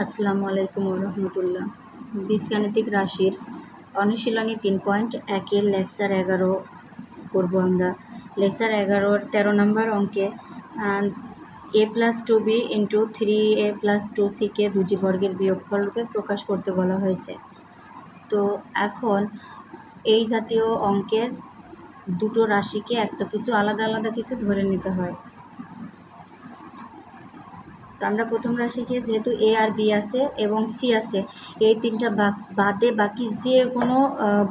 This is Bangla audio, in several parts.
আসসালামু আলাইকুম রহমতুল্লাহ। বীজগাণিতিক রাশির অনুশীলনী 3.1 লেকচার 11 করব আমরা। লেকচার 11-র 13 নম্বর অঙ্কে a+2b × 3a+2c-কে দুটি বর্গের বিয়োগফল রূপে প্রকাশ করতে বলা হয়েছে। তো এখন এই জাতীয় অঙ্কের দুটো রাশিকে একটা কিছু আলাদা কিছু ধরে নিতে হয়। তো আমরা প্রথম রাশিকে যেহেতু এ আর বি আছে এবং সি আছে, এই তিনটা বাদে বাকি যে কোনো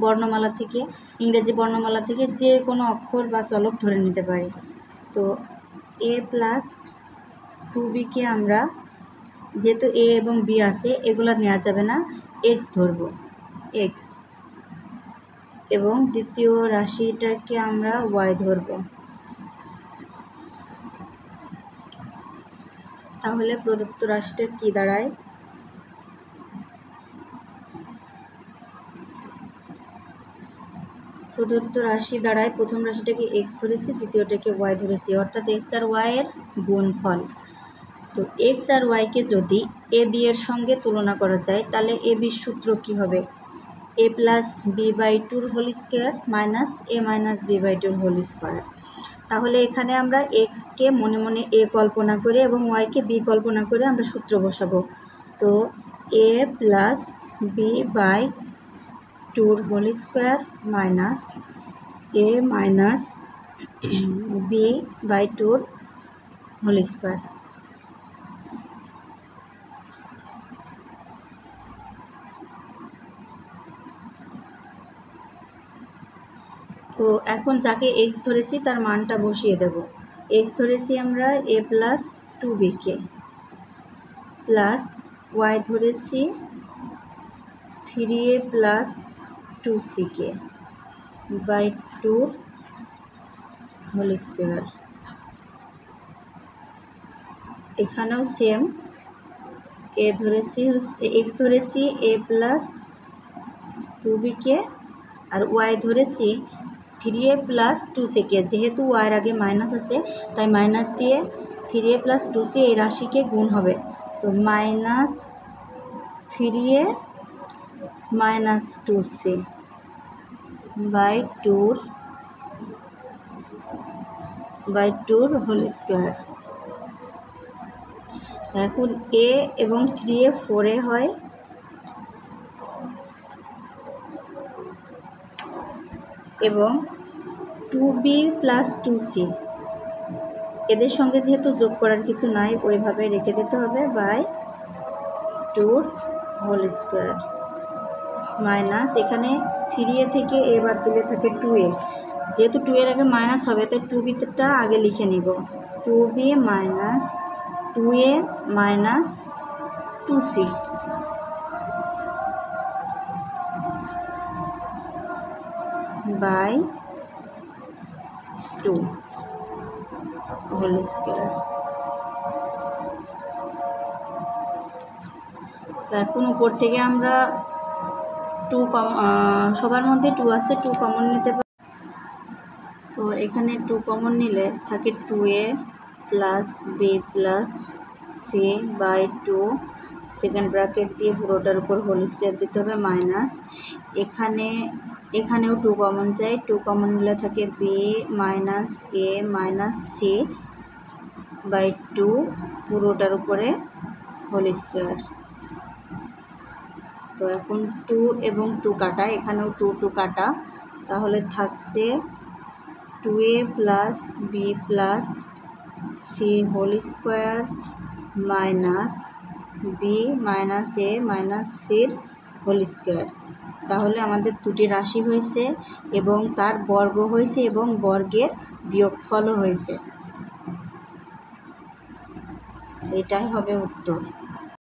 বর্ণমালা থেকে, ইংরেজি বর্ণমালা থেকে যে কোনো অক্ষর বা চলক ধরে নিতে পারি। তো a+2b-কে আমরা, যেহেতু এ এবং বি আছে, এগুলো নেওয়া যাবে না, এক্স ধরব, এক্স, এবং দ্বিতীয় রাশিটাকে আমরা ওয়াই ধরব। তাহলে প্রদত্ত রাশিটা কি দাঁড়ায়? প্রদত্ত রাশি দাঁড়ায়, প্রথম রাশিটাকে এক্স ধরেছি, দ্বিতীয়টাকে ওয়াই ধরেছি, অর্থাৎ এক্স আর ওয়াইয়ের গুণফল। তো এক্স আর ওয়াইকে যদি এ বি এর সঙ্গে তুলনা করা যায়, তাহলে এ বির সূত্র কী হবে? a+b/2 whole square minus a-b/2 whole square. তাহলে এখানে আমরা এক্সকে মনে মনে এ কল্পনা করে এবং ওয়াইকে বি কল্পনা করে আমরা সূত্র বসাবো। তো a+b/2 whole square minus a-b/2 whole square. তো এখন যাকে এক্স ধরেছি তার মানটা বসিয়ে দেব। এক্স ধরেছি আমরা a+2b-কে, প্লাস ওয়াই ধরেছি 3a+2c-কে বাই 2 হোল স্কোয়ার। এখানেও সেম, এ ধরেছি এক্স ধরেছি a+2b-কে, আর ওয়াই ধরেছি 3a+2c-কে। যেহেতু ওয়াইয়ের আগে মাইনাস আছে, তাই মাইনাস দিয়ে 3a+2c এই রাশিকে গুণ হবে। তো -3a-2c বাই 2 হোল স্কোয়ার। এখন এ এবং 3a 4a হয়, এবং 2b+2c এদের সঙ্গে যেহেতু যোগ করার কিছু নাই, ওইভাবে রেখে দিতে হবে, বাই 2 হোল স্কোয়ার। মাইনাস এখানে 3a থেকে এ বাদ দিলে থাকে 2a, যেহেতু 2 এর আগে মাইনাস হবে তাই 2b-টা আগে লিখে নিব। 2b minus 2a minus 2c by 2 whole square. তো এখন উপর থেকে আমরা 2 সবার মধ্যে 2 আছে, 2 কমন নিতে পারি। তো এখানে 2 কমন নিলে থাকে 2a+b+c বাই 2, সেকেন্ড ব্র্যাকেট দিয়ে পুরোটার উপর হোল স্কোয়ার দিতে হবে, মাইনাস এখানেও 2 কমন যায়, 2 কমন নিলে থাকে b minus a minus c by 2 পুরোটার উপরে হোল স্কোয়ার। তো এখন 2 এবং 2 কাটা, এখানেও 2 কাটা, তাহলে থাকছে 2a+b+c whole square minus b minus a minus c-র হোল স্কোয়ার। তাহলে আমাদের দুটি রাশি হয়েছে এবং তার বর্গ হয়েছে এবং বর্গের বিয়োগফলও হয়েছে। এটাই হবে উত্তর।